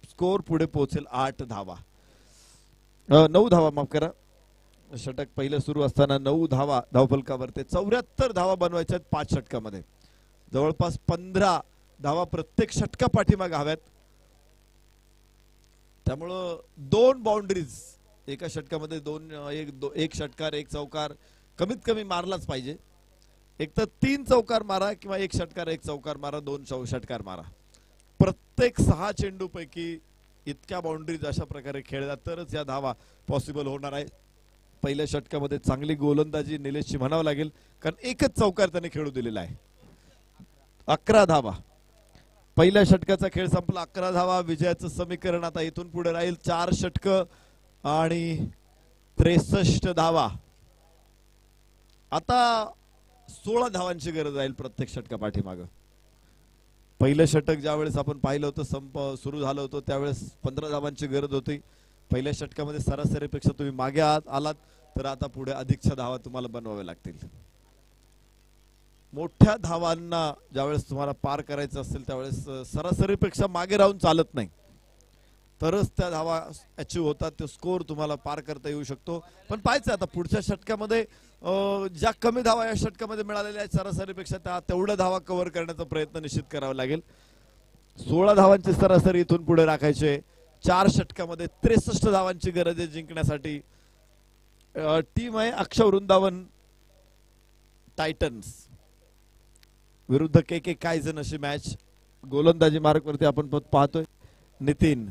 स्कोर पुढे पोहोचेल 8 धावा, 9 धावा, माफ करा. षटक पहिलं सुरू असताना 9 धावा धावफलकावरती. 74 धावा बनवायच्या 5 षटकामध्ये. जवळपास 15 धावा प्रत्येक षटका पाठीमागे हव्यात. त्यामुळं 2 बाउंड्रीज एका षटकामध्ये, 1 षटकार 1 चौकार कमीत कमी मारलाच पाहिजे. एक तर 3 चौकार मारा किंवा 1 षटकार 1 चौकार मारा, 2 षटकार मारा. प्रत्येक 6 चेंडू पैकी इतक्या बाउंड्रीज अशा प्रकारे खेळल्या तरच या धावा पॉसिबल होणार आहे. पहिल्या षटकामध्ये चांगली गोलंदाजी निलेशची म्हणावं लागेल, कारण 1च चौकार त्याने खेळू दिलेला आहे. 11 धावा. पहिल्या षटकाचा खेळ संपला. 11 धावा. विजयाचं समीकरण आता इथून पुढे राहील 4 षटक आणि 63 धावा. आता 16 धावांची गरज राहील प्रत्येक षटका पाठीमागं. पहिलं षटक ज्यावेळेस आपण पाहिलं होतं, सुरू झालं होतं, त्यावेळेस 15 धावांची गरज होती. पहिल्या षटकामध्ये सरासरीपेक्षा तुम्ही मागे आलात तर आता पुढे अधिकच्या धावा तुम्हाला बनवाव्या लागतील. मोठ्या धावांना ज्यावेळेस तुम्हाला पार करायचं असेल त्यावेळेस सरासरीपेक्षा मागे राहून चालत नाही, तरच त्या धावा अचीव होतात. तो स्कोर तुम्हाला पार करता येऊ शकतो. पण पाहायचं आता पुढच्या षटकामध्ये ज्या कमी धावा या षटकामध्ये मिळालेल्या आहेत सरासरीपेक्षा, त्या तेवढ्या धावा कव्हर करण्याचा प्रयत्न निश्चित करावा लागेल. 16 धावांची सरासरी इथून पुढे राखायचे. 4 षटकामध्ये 63 धावांची गरज आहे जिंकण्यासाठी. टीम आहे अक्षय वृंदावन टायटन्स विरुद्ध के कायझन अशी मॅच. गोलंदाजी मार्कवरती आपण पाहतोय नितीन.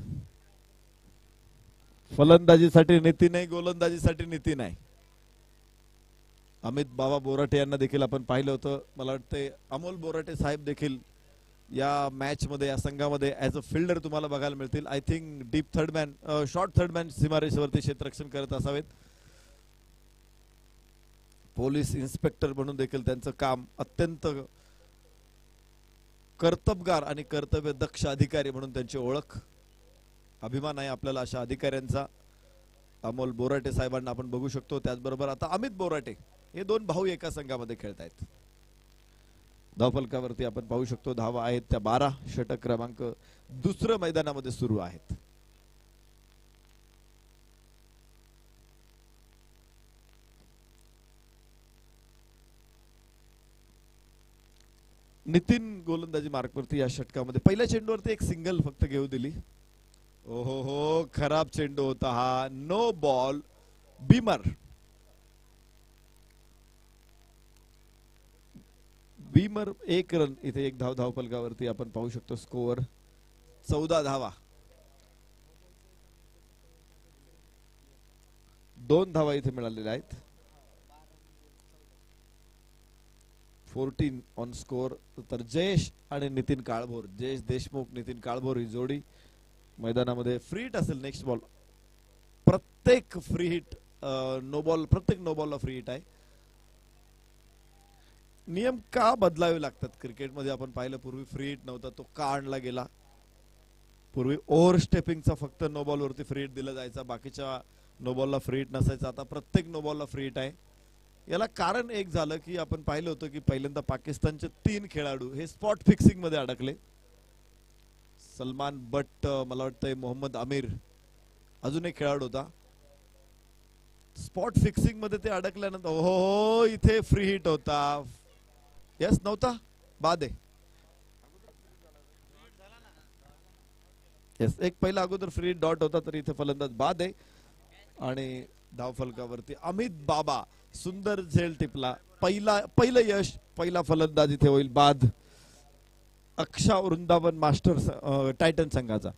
फलंदाजीसाठी नितीन आहे, गोलंदाजीसाठी नितीन आहे. अमित बाबा बोराटे यांना देखील आपण पाहिलं होतं. मला वाटतं अमोल बोराटे साहेब देखील या मॅच मध्ये, या संघामध्ये ऍज अ फिल्डर तुम्हाला बघायला मिळतील. I think deep third man, short third man सीमारेषेवरती क्षेत्ररक्षण करत असावेत. पोलीस इन्स्पेक्टर म्हणून देखील त्यांचं काम अत्यंत कर्तबगार आणि कर्तव्य दक्ष अधिकारी म्हणून त्यांची ओळख. अभिमान आहे आपल्याला अशा अधिकाऱ्यांचा. अमोल बोराटे साहेबांना आपण बघू शकतो. त्याचबरोबर आता अमित बोराटे, हे 2 भाऊ एका संघामध्ये खेळतायत. धावफलकावरती आपण पाहू शकतो धावा आहेत त्या 12. षटक क्रमांक 2 मैदानामध्ये सुरू आहेत. नितीन गोलंदाजी मार्कवरती या षटकामध्ये पहिल्या चेंडूवरती 1 सिंगल फक्त घेऊ दिली. ओहो हो, खराब चेंडू होता हा. No ball. Beamer. Beamer 1 run. इथे 1 धाव धावफलकावरती आपण पाहू शकतो. स्कोअर 14 धावा. 2 धावा इथे मिळालेल्या आहेत. 14 ऑन स्कोर. तर जयेश आणि नितीन काळभोर, जयेश देशमुख नितीन काळभोर ही जोडी मैदानामध्ये. फ्री हिट असेल नेक्स्ट बॉल. प्रत्येक फ्री हिट नो बॉल, प्रत्येक नो बॉलला फ्री हिट आहे. नियम का बदलावे लागतात क्रिकेटमध्ये? आपण पाहिलं पूर्वी फ्री हिट नव्हता, तो का आणला गेला? पूर्वी ओव्हर स्टेपिंगचा फक्त नो बॉल वरती फ्री हिट दिला जायचा, बाकीच्या नो बॉलला फ्री हिट नसायचा. आता प्रत्येक नो बॉलला फ्री हिट आहे. याला कारण एक झालं की आपण पाहिलं होतं की पहिल्यांदा पाकिस्तानचे 3 खेळाडू हे स्पॉट फिक्सिंग मध्ये अडकले. सलमान बट, मला वाटतंय मोहम्मद आमिर, अजून एक खेळाडू होता. स्पॉट फिक्सिंग मध्ये ते अडकल्यानंतर हो इथे फ्री हिट होता. यस नव्हता, बाद आहे. यस, एक पहिला अगोदर फ्री डॉट होता, तरी इथे फलंदाज बाद आहे. आणि धावफलकावरती अमित बाबा सुंदर झेल टिपला. पहिलं यश, पहिला फलंदाज इथे होईल बाद. अक्षा वृंदावन मास्टर्स टायटन संघाचा.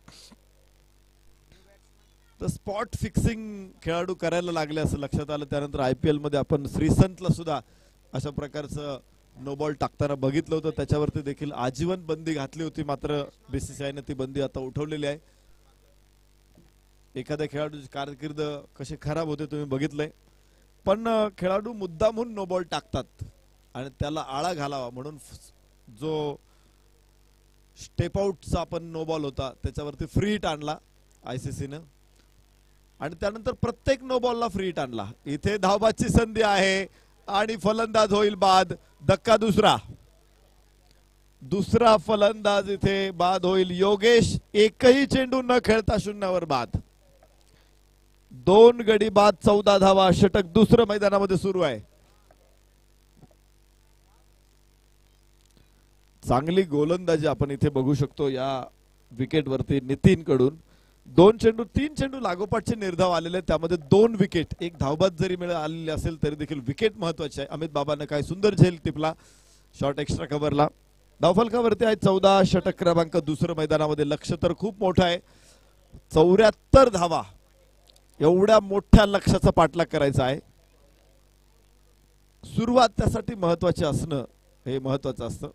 तर स्पॉट फिक्सिंग खेळाडू करायला लागले असं लक्षात आलं. त्यानंतर IPL मध्ये आपण श्रीसंतला सुद्धा अशा प्रकारचं नो बॉल टाकताना बघितलं होतं. त्याच्यावरती देखील आजीवन बंदी घातली होती, मात्र BCCI ती बंदी आता उठवलेली आहे. एखाद्या खेळाडूची कारकीर्द कशी खराब होते तुम्ही बघितलंय. पण खेळाडू मुद्दामून नो बॉल टाकतात आणि त्याला आळा घालावा म्हणून जो स्टेप आउटचा आपण नो बॉल होता त्याच्यावरती फ्री हिट आणला ICCनं. आणि त्यानंतर प्रत्येक नो बॉलला फ्री हिट आणला. इथे धावबाची संधी आहे आणि फलंदाज होईल बाद. धक्का दुसरा फलंदाज इथे बाद होईल. योगेश एकही चेंडू न खेळता 0वर बाद. 2 गडी बाद, 14 धावा. षटक दुसरं मैदानामध्ये सुरू आहे. चांगली गोलंदाजी आपण इथे बघू शकतो या विकेट वरती नितीन कडून. 3 चेंडू लागोपाठचे निर्धाव आलेले, त्यामध्ये 2 विकेट. 1 धावबाद जरी मिळालेली असेल तरी देखील विकेट महत्वाची आहे. अमित बाबांना काय सुंदर झेल टिपला शॉर्ट एक्स्ट्रा कव्हरला. धावफलकावरती आहे 14. षटक क्रमांक दुसरं मैदानामध्ये. लक्ष तर खूप मोठं आहे, 74 धावा. एवढ्या मोठ्या लक्ष्याचा पाठलाग करायचा आहे. सुरुवात त्यासाठी महत्वाची असणं हे महत्वाचं असतं.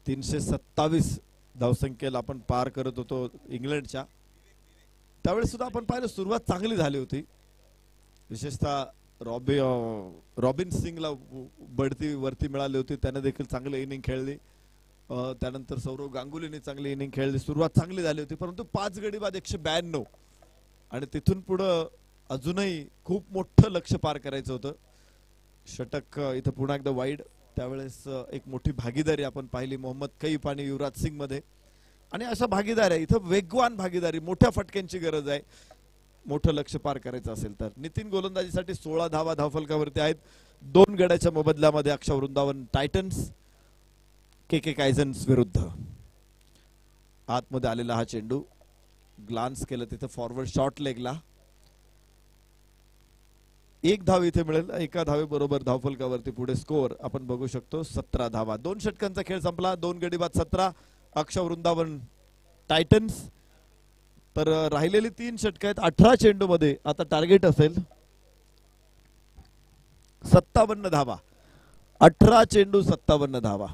.327 धावसंख्येला आपण पार करत होतो इंग्लंडच्या. त्यावेळेस सुद्धा आपण पाहिलं सुरुवात चांगली झाली होती. विशेषतः रॉबिन सिंगला बढती वरती मिळाली होती, त्याने देखील चांगली इनिंग खेळली. त्यानंतर सौरव गांगुलीने चांगली इनिंग खेळली. सुरुवात चांगली झाली होती, परंतु 5 गडी बाद 192 आणि तिथून पुढं अजूनही खूप मोठं लक्ष पार करायचं होतं. षटक इथं पुन्हा एकदा वाईड. त्यावेळेस एक मोठी भागीदारी आपण पाहिली मोहम्मद कैफ आणि युवराज सिंग मध्ये. आणि अशा भागीदाऱ्या इथं वेगवान भागीदारी, मोठ्या फटक्यांची गरज आहे मोठं लक्ष पार करायचं असेल तर. नितीन गोलंदाजीसाठी 16 धावा धावफलकावरती आहेत. 2 गड्याच्या मोबदल्यामध्ये अक्षा वृंदावन टायटन्स KK कायझन्स विरुद्ध. आतमध्ये आलेला हा चेंडू ग्लान्स केलं तिथे फॉरवर्ड शॉर्ट लेगला. 1 धाव इथे मिळेल. 1 धावेबरोबर धावफलकावरती पुढे स्कोअर आपण बघू शकतो 17 धावा. 2 षटकांचा खेळ संपला. 2 गडी बाद 17. अक्षा वृंदावन टायटन्स. तर राहिलेली 3 षटक आहेत 18 चेंडू मध्ये. आता टार्गेट असेल 57 धावा. 18 चेंडू 57 धावा.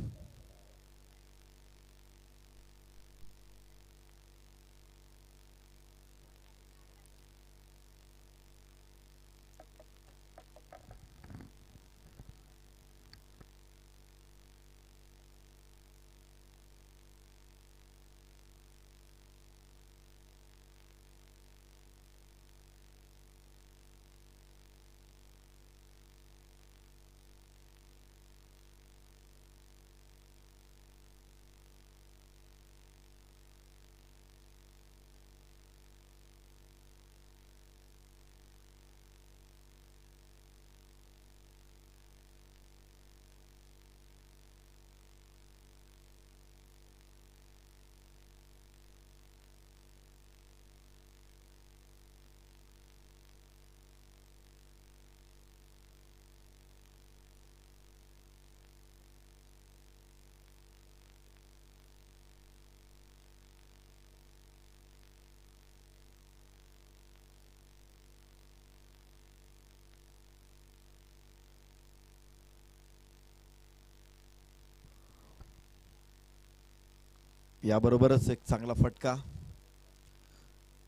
याबरोबरच एक चांगला फटका.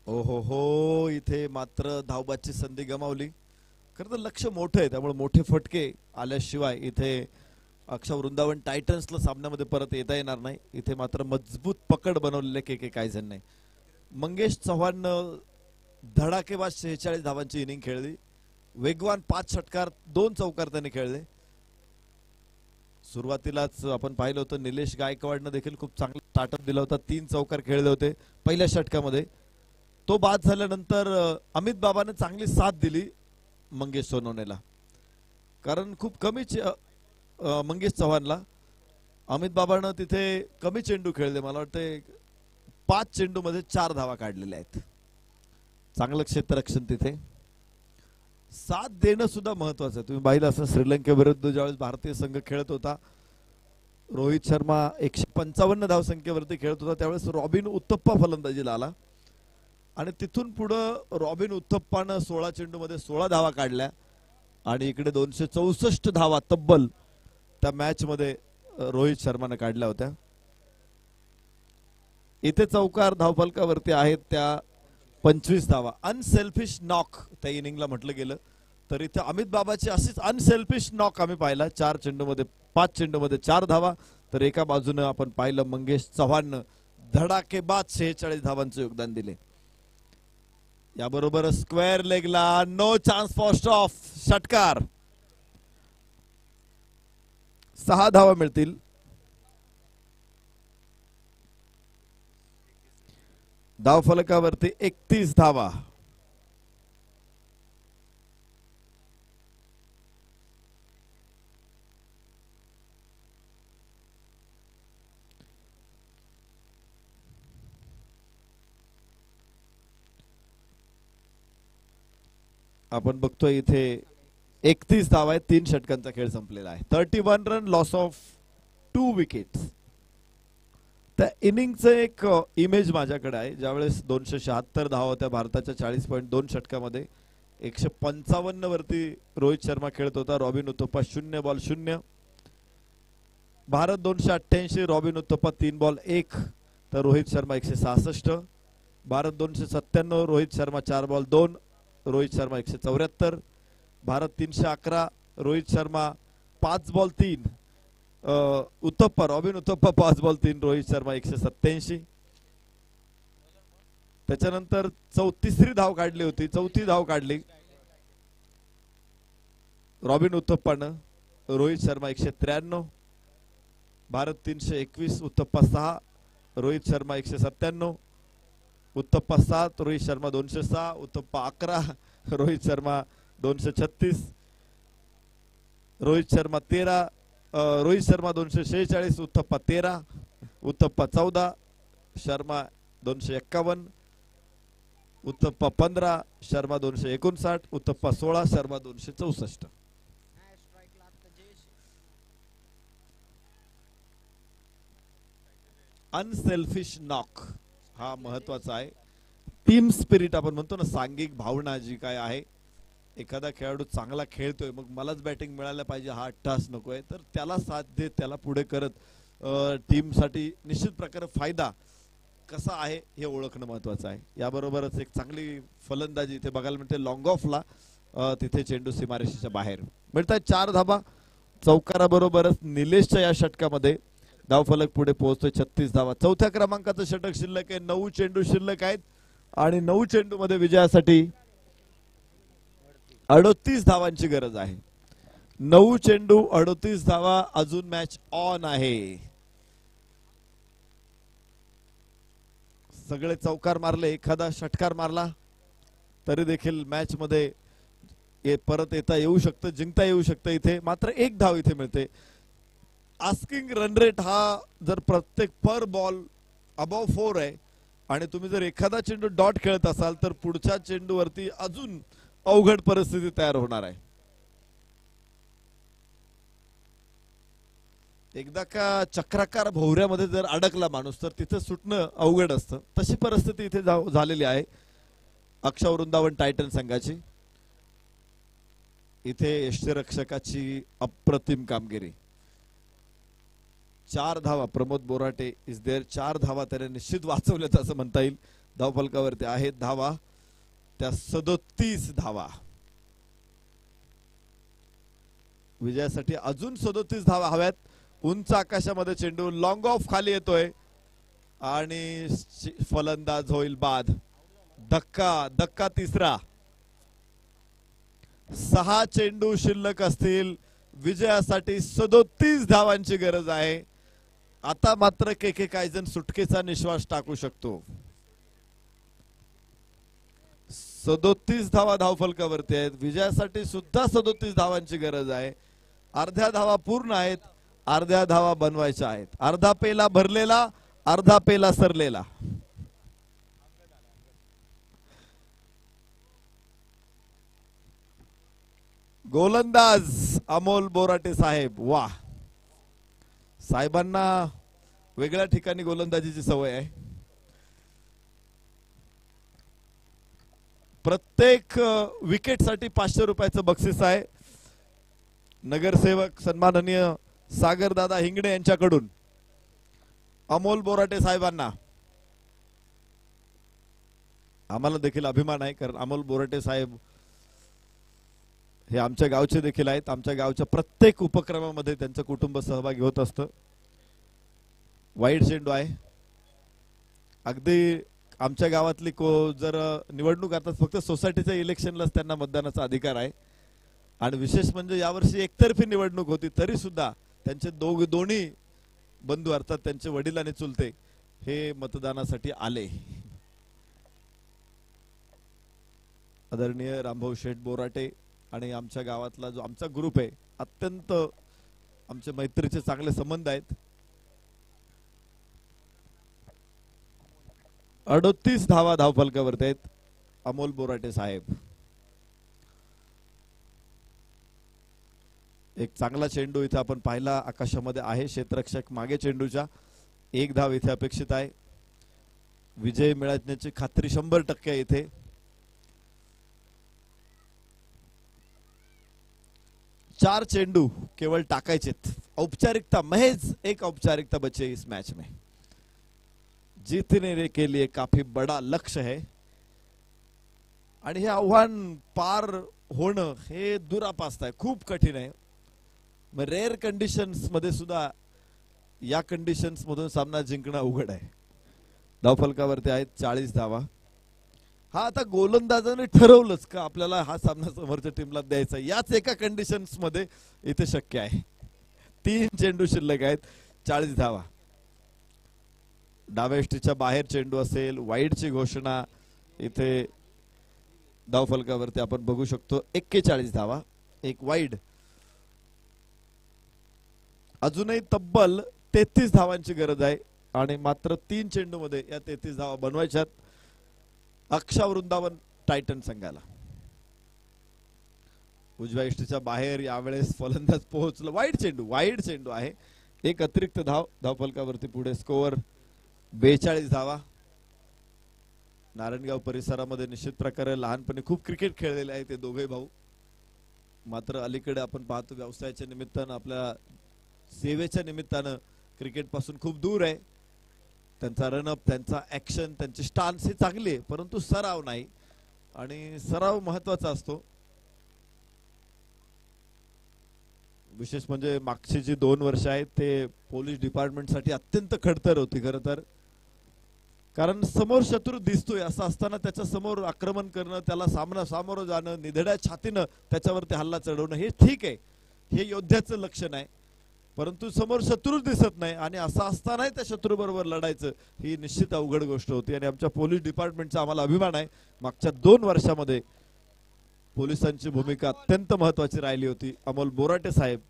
ओ हो, इथे मात्र धावबाची संधी गमावली. खरं तर लक्ष मोठं आहे, त्यामुळे मोठे फटके आल्याशिवाय इथे अक्षा वृंदावन टायटन्सला सामन्यामध्ये परत येता येणार नाही. इथे मात्र मजबूत पकड बनवलेले के काहीजण नाही. मंगेश चव्हाण धडाकेबाज 46 धावांची इनिंग खेळली. वेगवान 5 षटकार 2 चौकार त्यांनी खेळले. सुरुवातीलाच आपण पाहिलं होतं निलेश गायकवाडनं देखील खूप चांगला स्टार्टअप दिला होता. 3 चौकार खेळले होते पहिल्या षटकामध्ये. तो बाद झाल्यानंतर अमित बाबाने चांगली साथ दिली मंगेश सोनवणेला, कारण खूप कमी मंगेश चव्हाणला अमित बाबानं तिथे कमी चेंडू खेळले. मला वाटते 5 चेंडूमध्ये 4 धावा काढलेल्या आहेत. चांगलं क्षेत्ररक्षण तिथे. साथ देणं सुद्धा महत्वाचं आहे. तुम्ही पाहिलं असं श्रीलंकेविरुद्ध ज्यावेळेस भारतीय संघ खेळत होता, रोहित शर्मा 155 धावसंख्येवरती खेळत होता, त्यावेळेस रॉबिन उत्तप्पा फलंदाजीला आला आणि तिथून पुढे रॉबिन उत्तप्पानं 16 चेंडूमध्ये 16 धावा काढल्या आणि इकडे 264 धावा तब्बल त्या मॅच मध्ये रोहित शर्माने काढल्या होत्या. इथे चौकार धावफलकावरती आहेत त्या 25 धावा. अनसेल्फिश नॉक त्या इनिंगला म्हटलं गेलं तर इथे अमित बाबाची अशीच अनसेल्फिश नॉक आम्ही पाहिला. 4 चेंडूमध्ये 5 चेंडूमध्ये 4 धावा. तर एका बाजूने आपण पाहिलं मंगेश चव्हाणनं धडाकेबाज 46 धावांचं योगदान दिले. याबरोबर स्क्वेअर लेगला नो चान्स फॉर स्टॉप. षटकार 6 धावा मिळतील. धावफलकावरती 31 धावा. आपण बघतोय इथे 31 धावा आहेत. 3 षटकांचा खेळ संपलेला आहे. 31 रन लॉस ऑफ 2 विकेट्स. त्या इनिंगचं एक इमेज माझ्याकडे आहे. ज्यावेळेस 276 धावा होत्या भारताच्या 40.2 षटकामध्ये. 155 वरती रोहित शर्मा खेळत होता. Robin uttappa 0 ball 0. Bharat 288, robin uttappa 3 ball 1, तर Rohit Sharma 166. Bharat 297, Rohit Sharma 4 ball 2, Rohit Sharma 174. Bharat 311, Rohit Sharma 5 ball 3, uttappa robin uttappa 5 ball 3, Rohit Sharma 187. त्याच्यानंतर 34री धाव काढली होती. 4थी धाव काढली robin उत्तप्पानं. Rohit Sharma 193, Bharat 321, uttappa 6, Rohit Sharma 197, uttappa 7, Rohit Sharma 206, uttappa 11, Rohit Sharma 236, Rohit Sharma 13, Rohit Sharma 246, uttappa 13, uttappa 14, Sharma 251, uttappa 15, Sharma 259, uttappa 16, Sharma 264. Unselfish knock हा महत्वाचा आहे. टीम स्पिरिट आपण म्हणतो ना, सांघिक भावना जी काय आहे. एखादा खेळाडू चांगला खेळतोय, मग मलाच बॅटिंग मिळायला पाहिजे हा अट्टास नकोय, तर त्याला साथ देत त्याला पुढे करत टीम साठी निश्चित प्रकारे फायदा कसा आहे हे ओळखणं महत्वाचं आहे. याबरोबरच एक चांगली फलंदाजी इथे बघायला मिळते. लॉंग ऑफला तिथे चेंडू सीमारेषेच्या बाहेर मिळतात 4 धाबा. चौकाराबरोबरच निलेशच्या या षटकामध्ये धावफलक पुढे पोहोचतोय 36 धावा. 4थ्या क्रमांकाचं षटक शिल्लक आहे. 9 चेंडू शिल्लक आहेत आणि 9 चेंडू मध्ये विजयासाठी 38 धावांची गरज आहे. 9 चेंडू 38 धावा. अजून मॅच ऑन आहे. सगळे चौकार मारले, एखादा षटकार मारला तरी देखील मॅच मध्ये परत येता येऊ शकतं, जिंकता येऊ शकतं. इथे मात्र 1 धाव इथे मिळते. आस्किंग रन रेट हा जर प्रत्येक पर बॉल अबव 4 आहे आणि तुम्ही जर एखादा चेंडू डॉट खेळत असाल तर पुढच्या चेंडूवरती अजून अवघड परिस्थिती तयार होणार आहे. एकदा का चक्राकार भोवऱ्यामध्ये जर अडकला माणूस तर तिथे सुटणं अवघड असतं. तशी परिस्थिती इथे झालेली आहे अक्षा वृंदावन टायटन संघाची. इथे यष्टिरक्षकाची अप्रतिम कामगिरी. 4 धावा प्रमोद बोराटे इज देअर. 4 धावा त्याने निश्चित वाचवल्यात असं म्हणता येईल. धावफलकावरती आहेत धावा त्या 37 धावा. विजयासाठी अजून 37 धावा हव्यात. उंच आकाशामध्ये चेंडू लॉंग ऑफ खाली येतोय आणि फलंदाज होईल बाद. धक्का तिसरा. 6 चेंडू शिल्लक असतील. विजयासाठी 37 धावांची गरज आहे. आता मात्र के कायझन सुटकेचा निश्वास टाकू शकतो. 37 धावा धावफलकावरती आहेत. विजयासाठी सुद्धा 37 धावांची गरज आहे. अर्ध्या धावा पूर्ण आहेत. अर्ध्या धावा बनवायच्या आहेत. अर्धा पेला भरलेला, अर्धा पेला सरलेला. गोलंदाज अमोल बोराटे साहेब. वाह, साहेबांना वेगळ्या ठिकाणी गोलंदाजीची सवय आहे. प्रत्येक विकेटसाठी 500 रुपयाचं बक्षीस आहे. नगरसेवक सन्माननीय सागरदादा हिंगणे यांच्याकडून अमोल बोराटे साहेबांना. आम्हाला देखील अभिमान आहे, कारण अमोल बोराटे साहेब हे आमच्या गावचे देखील आहेत. आमच्या गावच्या प्रत्येक उपक्रमामध्ये त्यांचं कुटुंब सहभागी होत असतं. वाईड चेंडू आहे. अगदी आमच्या गावातली जर निवडणूक आता फक्त सोसायटीच्या इलेक्शनलाच त्यांना मतदानाचा अधिकार आहे. आणि विशेष म्हणजे यावर्षी एकतर्फी निवडणूक होती, तरी सुद्धा त्यांचे दोन्ही बंधू अर्थात त्यांचे वडील आणि चुलते हे मतदानासाठी आले. आदरणीय रामभाऊ शेठ बोराटे आणि आमच्या गावातला जो आमचा ग्रुप आहे, अत्यंत आमचे मैत्रीचे चांगले संबंध आहेत. 38 धावा धावफलकावरती आहेत अमोल बोराटे साहेब. एक चांगला चेंडू इथे आपण पाहिला आकाशामध्ये आहे. क्षेत्ररक्षक मागे चेंडूच्या. 1 धाव इथे अपेक्षित आहे. विजय मिळण्याची खात्री 100% आहे इथे. चार चेंडू केवळ टाकायचेत. औपचारिकता, महज एक औपचारिकता बचे इस मैच में. जीतने के लिए काफी बड़ा लक्ष्य है आणि हे आव्हान पार होणं हे दुरापास्त आहे, खूप कठीण आहे. रेअर कंडिशन्स मध्ये सुद्धा या कंडिशन्स मधून सामना जिंकणं अवघड आहे. धावफलकावरती आहेत 40 धावा. हा आता गोलंदाजाने ठरवलंच का आपल्याला हा सामना समोरच्या टीमला द्यायचा, याच एका कंडिशन्स मध्ये इथे शक्य आहे. 3 चेंडू शिल्लक आहेत. 40 धावा. डाव्या यष्टीच्या बाहेर चेंडू असेल. वाईडची घोषणा इथे धावफलकावरती आपण बघू शकतो. 41 धावा. एक वाईड. अजूनही तब्बल 33 धावांची गरज आहे आणि मात्र 3 चेंडू मध्ये या 33 धावा बनवायच्यात अक्षा वृंदावन टायटन संघाला. उजव्या यष्टीच्या बाहेर यावेळेस फलंदाज पोहोचला. वाईड चेंडू आहे. एक अतिरिक्त धाव धावफलकावरती पुढे. स्कोअर 42 धावा. नारायणगाव परिसरामध्ये निश्चित प्रकारे लहानपणी खूप क्रिकेट खेळलेले आहे ते दोघे भाऊ. मात्र अलीकडे आपण पाहतो व्यवसायाच्या निमित्तानं, आपल्या सेवेच्या निमित्तानं क्रिकेट पासून खूप दूर आहे. त्यांचा रनअप, त्यांचा ऍक्शन, त्यांची स्टान्स ही चांगली आहे, परंतु सराव नाही आणि सराव महत्वाचा असतो. विशेष म्हणजे मागची जी 2 वर्ष आहेत ते पोलीस डिपार्टमेंटसाठी अत्यंत खडतर होती खरं तर. कारण समोर शत्रू दिसतोय असं असताना त्याच्या समोर आक्रमण करणं, त्याला सामोरं जाणं, निधड्या छातीनं त्याच्यावरती हल्ला चढवणं हे ठीक आहे, हे योद्ध्याचं लक्षण आहे. परंतु समोर शत्रूच दिसत नाही आणि असं असतानाही त्या शत्रू बरोबर लढायचं ही निश्चित अवघड गोष्ट होती. आणि आमच्या पोलीस डिपार्टमेंटचा आम्हाला अभिमान आहे. मागच्या 2 वर्षामध्ये पोलिसांची भूमिका अत्यंत महत्वाची राहिली होती. अमोल बोराटे साहेब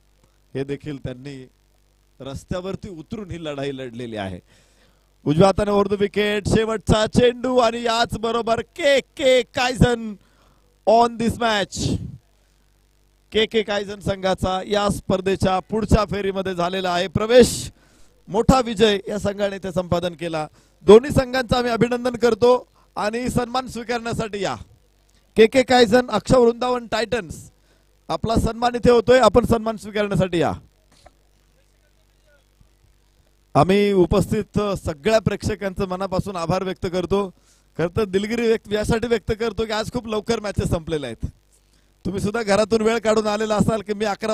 हे देखील त्यांनी रस्त्यावरती उतरून ही लढाई लढलेली आहे. उजव्या हाताने ओव्हर द विकेट. शेवटचा चेंडू आणि याच बरोबर के कायझन ऑन दिस मॅच. के कायझन संघाचा या स्पर्धेच्या पुढच्या फेरीमध्ये झालेला आहे प्रवेश. मोठा विजय या संघाने ते संपादन केला. दोन्ही संघांचं आम्ही अभिनंदन करतो आणि सन्मान स्वीकारण्यासाठी या. के कायझन, अक्षा वृंदावन टायटन्स, आपला सन्मान इथे होतोय. आपण सन्मान स्वीकारण्यासाठी या. आम्ही उपस्थित सगळ्या प्रेक्षकांचं मनापासून आभार व्यक्त करतो. खरं तर दिलगिरी यासाठी व्यक्त करतो की आज खूप लवकर मॅचेस संपलेल्या आहेत. तुम्ही सुद्धा घरातून वेळ काढून आलेला असाल की मी 11